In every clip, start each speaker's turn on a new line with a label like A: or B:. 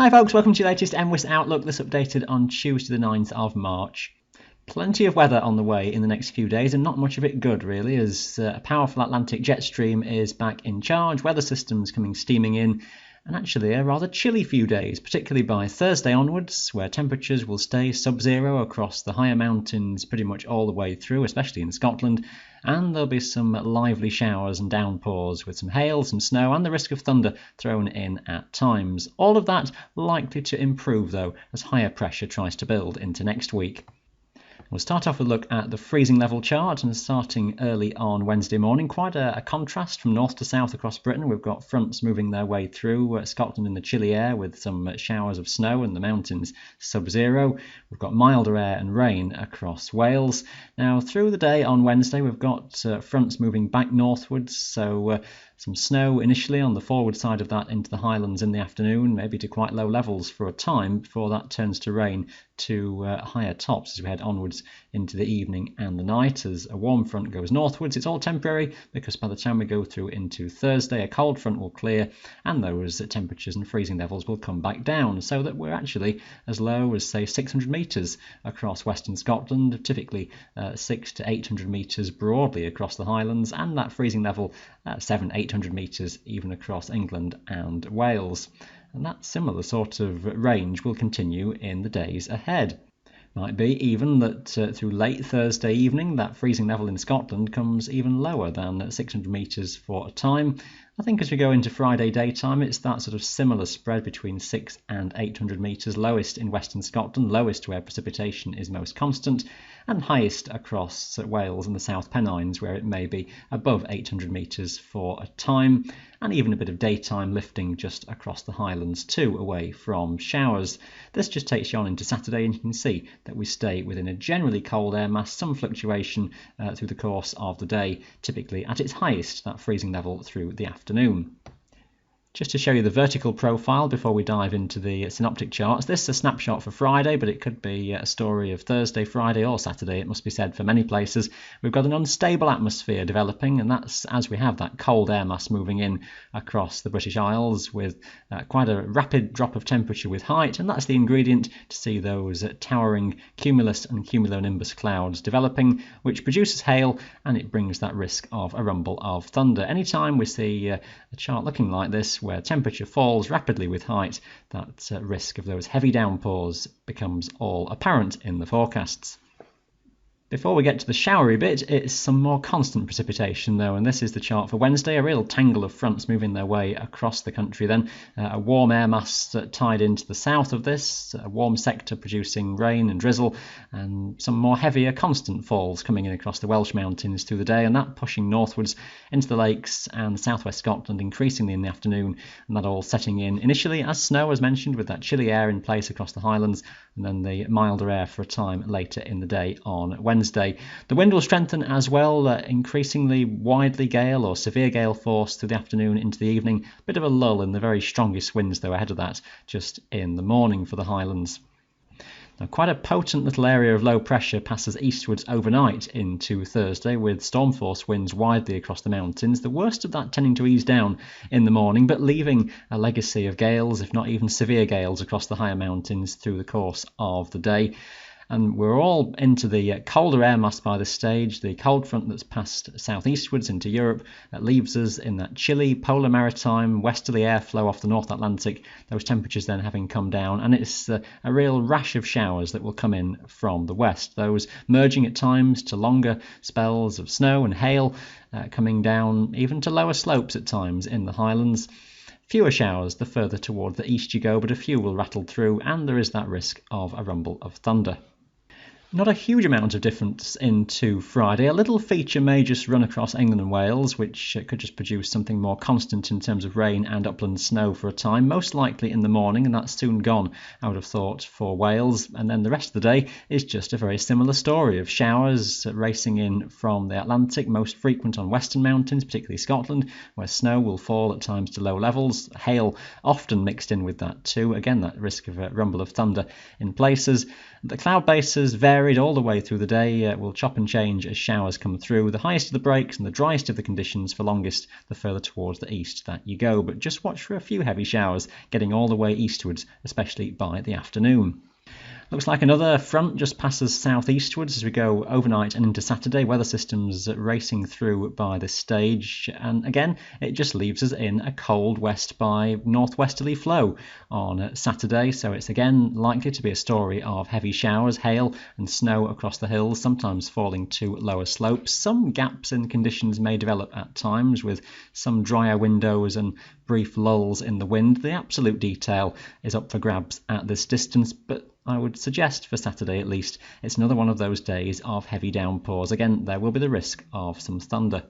A: Hi folks, welcome to your latest MWIS Outlook. This updated on Tuesday the 9th of March. Plenty of weather on the way in the next few days, and not much of it good really, as a powerful Atlantic jet stream is back in charge, weather systems coming steaming in, and actually a rather chilly few days, particularly by Thursday onwards, where temperatures will stay sub-zero across the higher mountains pretty much all the way through, especially in Scotland, and there'll be some lively showers and downpours with some hail, some snow, and the risk of thunder thrown in at times. All of that likely to improve though, as higher pressure tries to build into next week. We'll start off with a look at the freezing level chart, and starting early on Wednesday morning, quite a contrast from north to south across Britain. We've got fronts moving their way through Scotland in the chilly air with some showers of snow and the mountains sub-zero. We've got milder air and rain across Wales. Now through the day on Wednesday we've got fronts moving back northwards, so some snow initially on the forward side of that into the Highlands in the afternoon, maybe to quite low levels for a time before that turns to rain to higher tops as we head onwards into the evening and the night. As a warm front goes northwards, it's all temporary, because by the time we go through into Thursday, a cold front will clear and those temperatures and freezing levels will come back down, so that we're actually as low as say 600 metres across western Scotland, typically 600 to 800 metres broadly across the Highlands, and that freezing level 700-800 metres even across England and Wales. And that similar sort of range will continue in the days ahead. Might be even that through late Thursday evening that freezing level in Scotland comes even lower than 600 metres for a time. I think as we go into Friday daytime, it's that sort of similar spread between 600 and 800 metres, lowest in western Scotland, lowest where precipitation is most constant, and highest across Wales and the South Pennines, where it may be above 800 metres for a time, and even a bit of daytime lifting just across the Highlands too, away from showers. This just takes you on into Saturday, and you can see that we stay within a generally cold air mass, some fluctuation through the course of the day, typically at its highest, that freezing level through the afternoon. Just to show you the vertical profile before we dive into the synoptic charts, this is a snapshot for Friday, but it could be a story of Thursday, Friday or Saturday, it must be said, for many places. We've got an unstable atmosphere developing, and that's as we have that cold air mass moving in across the British Isles with quite a rapid drop of temperature with height, and that's the ingredient to see those towering cumulus and cumulonimbus clouds developing, which produces hail, and it brings that risk of a rumble of thunder. Anytime we see a chart looking like this, where temperature falls rapidly with height, that risk of those heavy downpours becomes all apparent in the forecasts. Before we get to the showery bit, it's some more constant precipitation though, and this is the chart for Wednesday, a real tangle of fronts moving their way across the country then. A warm air mass tied into the south of this, a warm sector producing rain and drizzle, and some more heavier constant falls coming in across the Welsh mountains through the day, and that pushing northwards into the lakes and southwest Scotland increasingly in the afternoon, and that all setting in initially as snow, as mentioned, with that chilly air in place across the Highlands, and then the milder air for a time later in the day on Wednesday. The wind will strengthen as well, increasingly widely gale or severe gale force through the afternoon into the evening. Bit of a lull in the very strongest winds though ahead of that just in the morning for the Highlands. Now, quite a potent little area of low pressure passes eastwards overnight into Thursday, with storm force winds widely across the mountains, the worst of that tending to ease down in the morning, but leaving a legacy of gales, if not even severe gales, across the higher mountains through the course of the day. And we're all into the colder air mass by this stage. The cold front that's passed southeastwards into Europe leaves us in that chilly polar maritime westerly airflow off the North Atlantic, those temperatures then having come down, and it's a real rash of showers that will come in from the west, those merging at times to longer spells of snow and hail, coming down even to lower slopes at times in the Highlands. Fewer showers the further toward the east you go, but a few will rattle through, and there is that risk of a rumble of thunder. Not a huge amount of difference into Friday. A little feature may just run across England and Wales, which could just produce something more constant in terms of rain and upland snow for a time, most likely in the morning, and that's soon gone, I would have thought, for Wales. And then the rest of the day is just a very similar story of showers racing in from the Atlantic, most frequent on western mountains, particularly Scotland, where snow will fall at times to low levels, hail often mixed in with that too. Again, that risk of a rumble of thunder in places. The cloud base has varied all the way through the day. We'll chop and change as showers come through. The highest of the breaks and the driest of the conditions for longest the further towards the east that you go. But just watch for a few heavy showers getting all the way eastwards, especially by the afternoon. Looks like another front just passes southeastwards as we go overnight and into Saturday. Weather systems racing through by this stage, and again it just leaves us in a cold west by northwesterly flow on Saturday, so it's again likely to be a story of heavy showers, hail and snow across the hills, sometimes falling to lower slopes. Some gaps in conditions may develop at times, with some drier windows and brief lulls in the wind. The absolute detail is up for grabs at this distance, but I would suggest for Saturday at least it's another one of those days of heavy downpours. Again, there will be the risk of some thunder.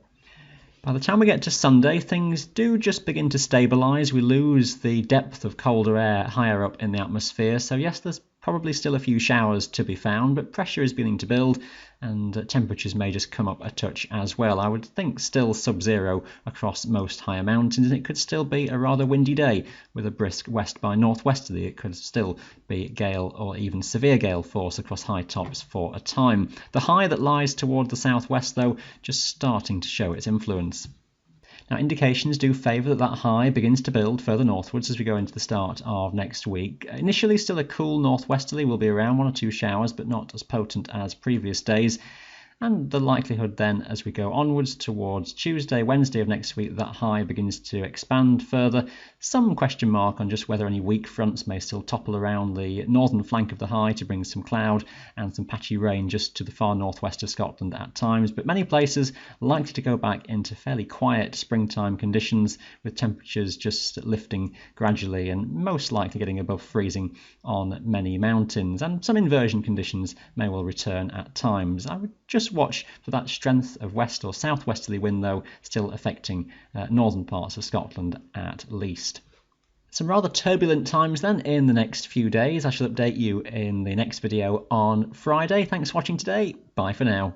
A: By the time we get to Sunday, things do just begin to stabilise. We lose the depth of colder air higher up in the atmosphere, so yes, there's probably still a few showers to be found, but pressure is beginning to build and temperatures may just come up a touch as well. I would think still sub-zero across most higher mountains, and it could still be a rather windy day with a brisk west by northwesterly. It could still be gale or even severe gale force across high tops for a time. The high that lies toward the southwest, though, just starting to show its influence. Now, indications do favour that high begins to build further northwards as we go into the start of next week. Initially, still a cool northwesterly will be around 1 or 2 showers, but not as potent as previous days. And the likelihood then, as we go onwards towards Tuesday, Wednesday of next week, that high begins to expand further. Some question mark on just whether any weak fronts may still topple around the northern flank of the high to bring some cloud and some patchy rain just to the far northwest of Scotland at times. But many places likely to go back into fairly quiet springtime conditions, with temperatures just lifting gradually and most likely getting above freezing on many mountains. And some inversion conditions may well return at times. I would just watch for that strength of west or southwesterly wind, though, still affecting northern parts of Scotland at least. Some rather turbulent times then in the next few days. I shall update you in the next video on Friday. Thanks for watching today. Bye for now.